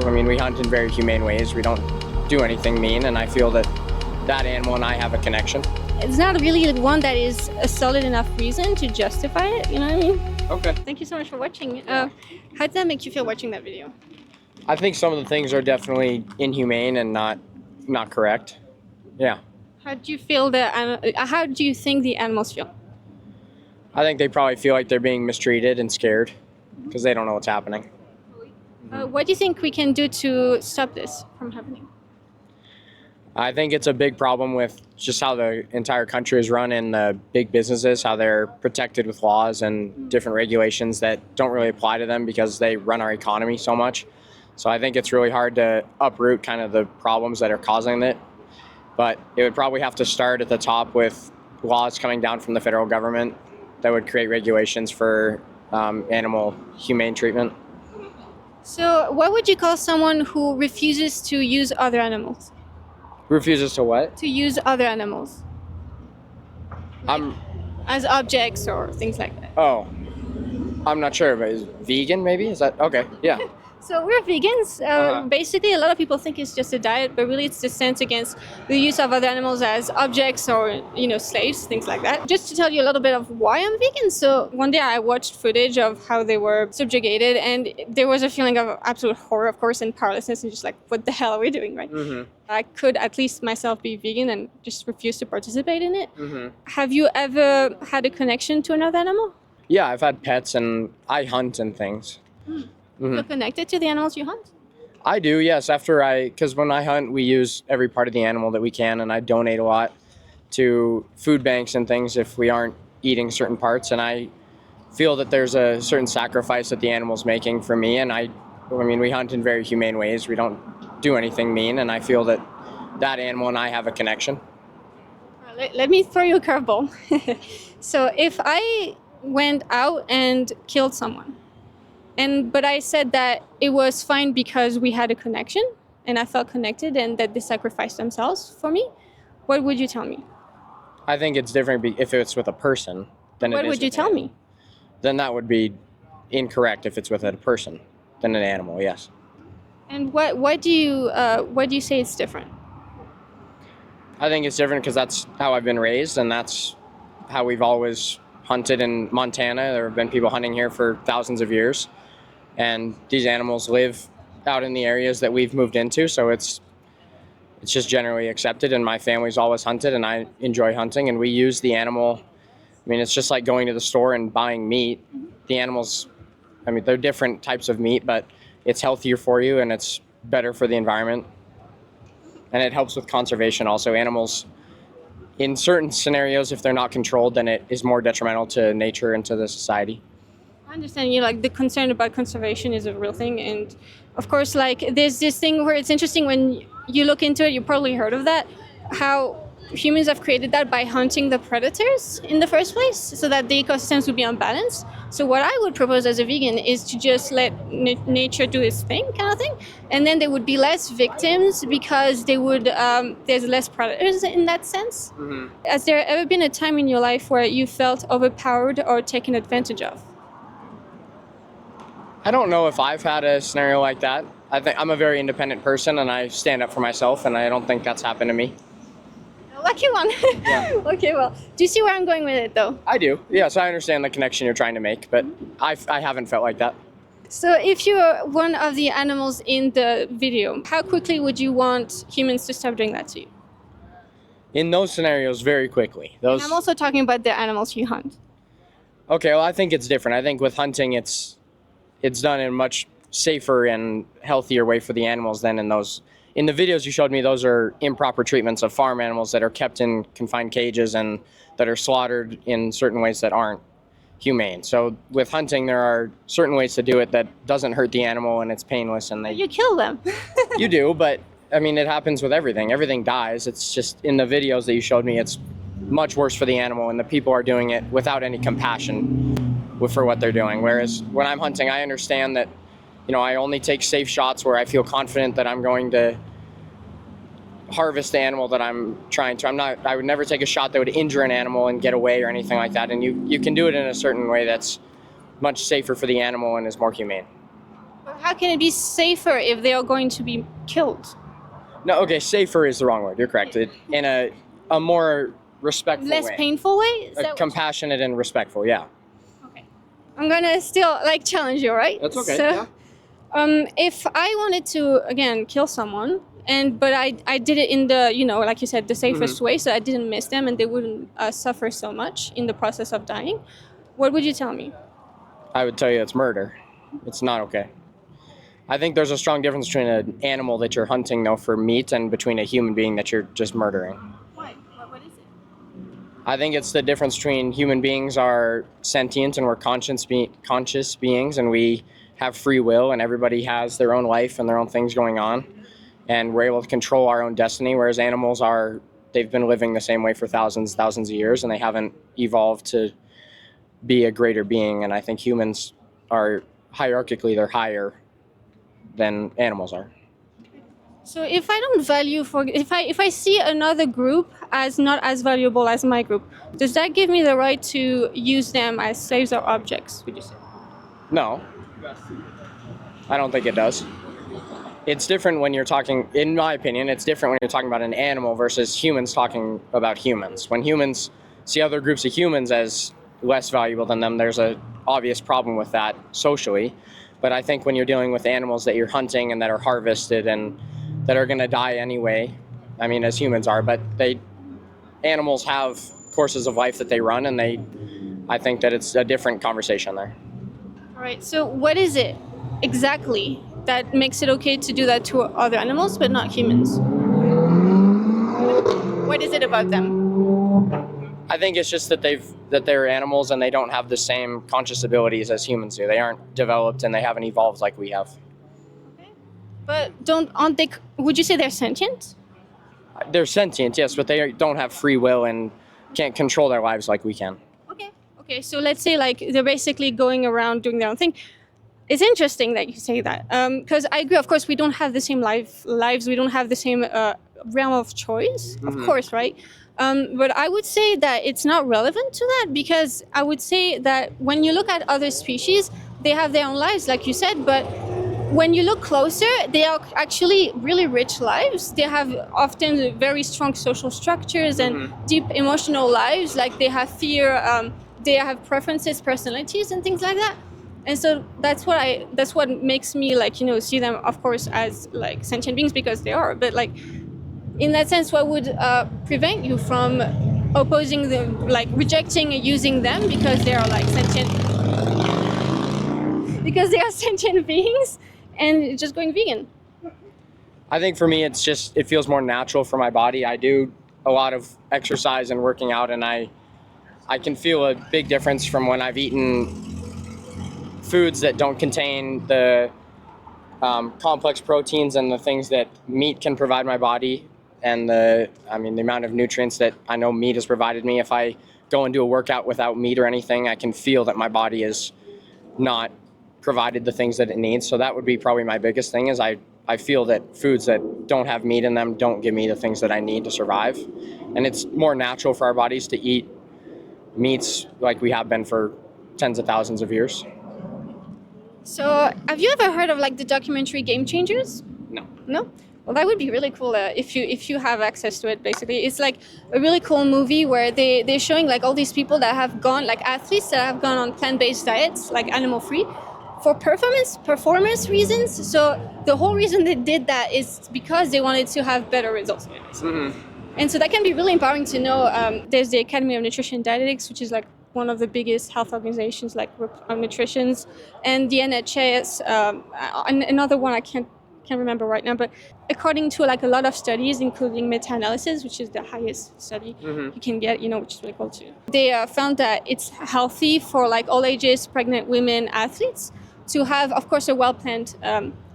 I mean, we hunt in very humane ways. We don't do anything mean, and I feel that that animal and I have a connection. It's not really one that is a solid enough reason to justify it, you know what I mean? Okay. Thank you so much for watching. How did that make you feel watching that video? I think some of the things are definitely inhumane and not correct. Yeah. How do you feel how do you think the animals feel? I think they probably feel like they're being mistreated and scared because they don't know what's happening. What do you think we can do to stop this from happening? I think it's a big problem with just how the entire country is run and the big businesses, how they're protected with laws and different regulations that don't really apply to them because they run our economy so much. So I think it's really hard to uproot kind of the problems that are causing it. But it would probably have to start at the top with laws coming down from the federal government that would create regulations for animal humane treatment. So what would you call someone who refuses to use other animals? Refuses to what? To use other animals. As objects or things like that. Oh, I'm not sure, but is vegan maybe? Is that okay? Yeah. So we're vegans. Basically, a lot of people think it's just a diet, but really it's the stance against the use of other animals as objects or, slaves, things like that. Just to tell you a little bit of why I'm vegan. So one day I watched footage of how they were subjugated, and there was a feeling of absolute horror, of course, and powerlessness, and just like, what the hell are we doing, right? Mm-hmm. I could at least myself be vegan and just refuse to participate in it. Mm-hmm. Have you ever had a connection to another animal? Yeah, I've had pets and I hunt and things. Mm-hmm. Feel connected to the animals you hunt? I do, yes. Because when I hunt, we use every part of the animal that we can, and I donate a lot to food banks and things if we aren't eating certain parts. And I feel that there's a certain sacrifice that the animal's making for me. And I mean, we hunt in very humane ways. We don't do anything mean, and I feel that that animal and I have a connection. Let me throw you a curveball. So if I went out and killed someone, but I said that it was fine because we had a connection and I felt connected and that they sacrificed themselves for me, what would you tell me? I think it's different if it's with a person than it is. What would you tell me? Then that would be incorrect if it's with a person than an animal, yes. And why do you say it's different? I think it's different because that's how I've been raised and that's how we've always hunted in Montana. There have been people hunting here for thousands of years. And these animals live out in the areas that we've moved into, so it's just generally accepted, and my family's always hunted, and I enjoy hunting, and we use the animal. I mean, it's just like going to the store and buying meat. The animals, I mean, they're different types of meat, but it's healthier for you, and it's better for the environment, and it helps with conservation also. Animals, in certain scenarios, if they're not controlled, then it is more detrimental to nature and to the society. I understand the concern about conservation is a real thing, and of course there's this thing where it's interesting when you look into it, you probably heard of that, how humans have created that by hunting the predators in the first place so that the ecosystems would be unbalanced. So what I would propose as a vegan is to just let nature do its thing kind of thing, and then there would be less victims because there's less predators in that sense. Mm-hmm. Has there ever been a time in your life where you felt overpowered or taken advantage of? I don't know if I've had a scenario like that. I think I'm a very independent person and I stand up for myself, and I don't think that's happened to me. Lucky one. Yeah. Okay, well, do you see where I'm going with it though? I do. Yes, I understand the connection you're trying to make, but I haven't felt like that. So if you're one of the animals in the video, how quickly would you want humans to stop doing that to you? In those scenarios, very quickly. And I'm also talking about the animals you hunt. Okay, well, I think it's different. I think with hunting, it's done in a much safer and healthier way for the animals than in those. In the videos you showed me, those are improper treatments of farm animals that are kept in confined cages and that are slaughtered in certain ways that aren't humane. So with hunting, there are certain ways to do it that doesn't hurt the animal and it's painless. And you kill them. You do, but I mean, it happens with everything. Everything dies. It's just in the videos that you showed me, it's much worse for the animal, and the people are doing it without any compassion for what they're doing. Whereas when I'm hunting, I understand that, I only take safe shots where I feel confident that I'm going to harvest the animal that I'm trying to. I would never take a shot that would injure an animal and get away or anything like that. And you can do it in a certain way that's much safer for the animal and is more humane. How can it be safer if they are going to be killed? No, okay, safer is the wrong word. You're correct. In a more respectful Less way. painful way? Is that what Compassionate and respectful, yeah. Okay. I'm gonna still like challenge you, right? That's okay, So, yeah. if I wanted to again kill someone, but I did it in the like you said the safest way, so I didn't miss them and they wouldn't suffer so much in the process of dying, what would you tell me? I would tell you it's murder. It's not okay. I think there's a strong difference between an animal that you're hunting, though, for meat and between a human being that you're just murdering. Why? What is it? I think it's the difference between human beings are sentient and we're conscious beings and we have free will and everybody has their own life and their own things going on and we're able to control our own destiny, whereas animals they've been living the same way for thousands of years and they haven't evolved to be a greater being. And I think humans are hierarchically, they're higher than animals are. So if I don't value if I see another group as not as valuable as my group, does that give me the right to use them as slaves or objects, would you say? No, I don't think it does. It's different when you're talking, in my opinion, it's different when you're talking about an animal versus humans talking about humans. When humans see other groups of humans as less valuable than them, there's an obvious problem with that socially. But I think when you're dealing with animals that you're hunting and that are harvested and that are going to die anyway, I mean, as humans are, but animals have courses of life that they run, and I think that it's a different conversation there. All right. So what is it exactly that makes it okay to do that to other animals but not humans? What is it about them? I think it's just that they're animals and they don't have the same conscious abilities as humans do. They aren't developed and they haven't evolved like we have. Okay. But aren't they? Would you say they're sentient? They're sentient, yes, but they don't have free will and can't control their lives like we can. Okay. So let's say like they're basically going around doing their own thing. It's interesting that you say that because I agree. Of course, we don't have the same lives. We don't have the same realm of choice. Of course, right? But I would say that it's not relevant to that because I would say that when you look at other species, they have their own lives, like you said. But when you look closer, they are actually really rich lives. They have often very strong social structures and deep emotional lives. Like they have fear, they have preferences, personalities, and things like that. And so that's what makes me like see them, of course, as like sentient beings because they are. But like in that sense, what would prevent you from opposing them, like rejecting using them because they are like sentient, because they are sentient beings, and just going vegan? I think for me, it feels more natural for my body. I do a lot of exercise and working out, and I can feel a big difference from when I've eaten foods that don't contain the complex proteins and the things that meat can provide my body, and the amount of nutrients that I know meat has provided me. If I go and do a workout without meat or anything, I can feel that my body is not provided the things that it needs. So that would be probably my biggest thing is I feel that foods that don't have meat in them don't give me the things that I need to survive. And it's more natural for our bodies to eat meats like we have been for tens of thousands of years. So have you ever heard of like the documentary Game Changers? No? Well, that would be really cool if you have access to it. Basically, it's like a really cool movie where they're showing like all these people that have gone, like athletes that have gone on plant-based diets, like animal-free, for performance reasons. So the whole reason they did that is because they wanted to have better results. And so that can be really empowering to know. There's the Academy of Nutrition and Dietetics, which is like one of the biggest health organizations like nutritions, and the NHS, another one I can't remember right now, but according to like a lot of studies, including meta-analysis, which is the highest study you can get, which is really cool too. They found that it's healthy for like all ages, pregnant women, athletes to have, of course, a well-planned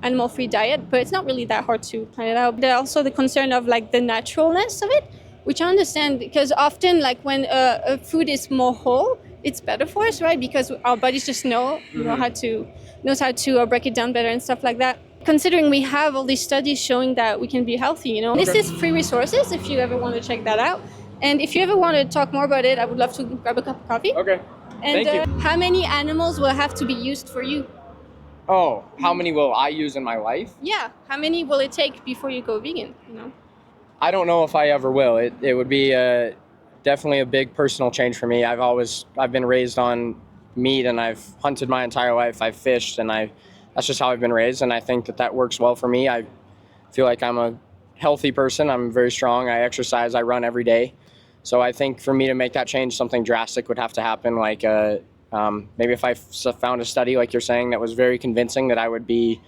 animal-free diet, but it's not really that hard to plan it out. There's also the concern of like the naturalness of it, which I understand because often like when a food is more whole, it's better for us, right? Because our bodies just knows how to break it down better and stuff like that. Considering we have all these studies showing that we can be healthy, This is free resources if you ever want to check that out. And if you ever want to talk more about it, I would love to grab a cup of coffee. Okay. And Thank you. How many animals will have to be used for you? Oh, how many will I use in my life? Yeah. How many will it take before you go vegan? You know. I don't know if I ever will. It would be definitely a big personal change for me. I've been raised on meat, and I've hunted my entire life. I've fished, and that's just how I've been raised, and I think that works well for me. I feel like I'm a healthy person. I'm very strong. I exercise. I run every day. So I think for me to make that change, something drastic would have to happen. Like maybe if I found a study, like you're saying, that was very convincing that I would be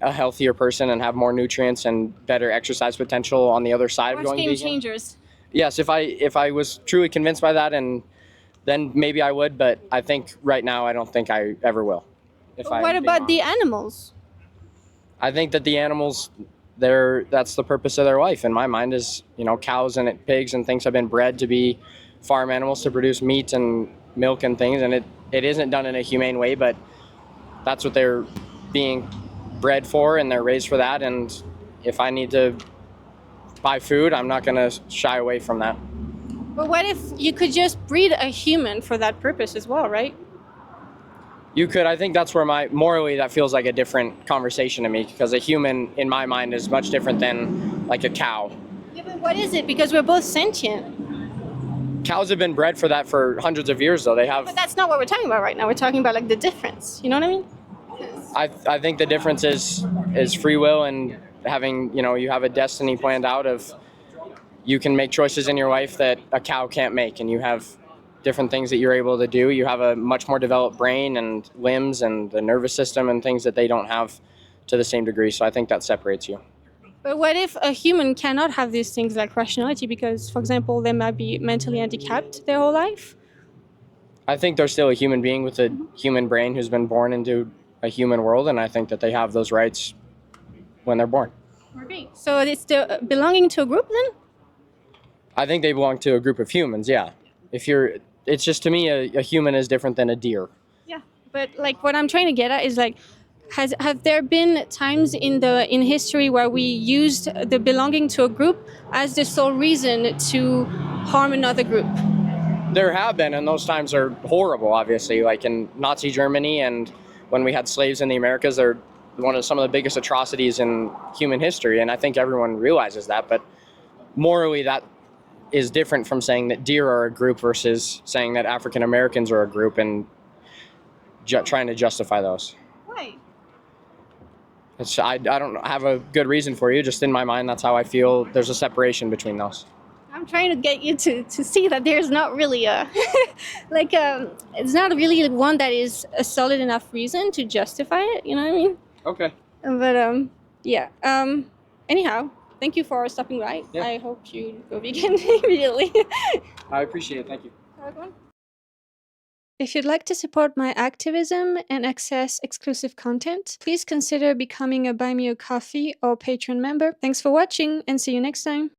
a healthier person and have more nutrients and better exercise potential on the other side of going game vegan. changers. Yes, if I was truly convinced by that, and then maybe I would. But I think right now I don't think I ever will. What about the animals? I think that the animals, that's the purpose of their life in my mind, is, cows and pigs and things have been bred to be farm animals to produce meat and milk and things, and it isn't done in a humane way, but that's what they're being bred for, and they're raised for that. And if I need to buy food, I'm not going to shy away from that. But what if you could just breed a human for that purpose as well, right? You could. I think that's where morally that feels like a different conversation to me, because a human in my mind is much different than like a cow. Yeah, but what is it? Because we're both sentient. Cows have been bred for that for hundreds of years, though. But that's not what we're talking about right now. We're talking about like the difference. You know what I mean? I think the difference is free will, and having, you have a destiny planned out of, you can make choices in your life that a cow can't make, and you have different things that you're able to do. You have a much more developed brain and limbs and the nervous system and things that they don't have to the same degree. So I think that separates you. But what if a human cannot have these things like rationality because, for example, they might be mentally handicapped their whole life? I think they're still a human being with a human brain who's been born into a human world, and I think that they have those rights when they're born. Okay. So it's still belonging to a group then? I think they belong to a group of humans, yeah. It's just, to me, a human is different than a deer. Yeah, but like what I'm trying to get at is like, have there been times in history where we used the belonging to a group as the sole reason to harm another group? There have been, and those times are horrible, obviously, like in Nazi Germany, and when we had slaves in the Americas. They're some of the biggest atrocities in human history, and I think everyone realizes that. But morally, that is different from saying that deer are a group versus saying that African Americans are a group and trying to justify those. Why? I don't have a good reason for you. Just in my mind, that's how I feel. There's a separation between those. I'm trying to get you to see that there's not really a it's not really one that is a solid enough reason to justify it. You know what I mean? Okay. But yeah. Anyhow, thank you for stopping by. Yeah. I hope you go vegan immediately. I appreciate it. Thank you. If you'd like to support my activism and access exclusive content, please consider becoming a Buy Me a Coffee or Patreon member. Thanks for watching, and see you next time.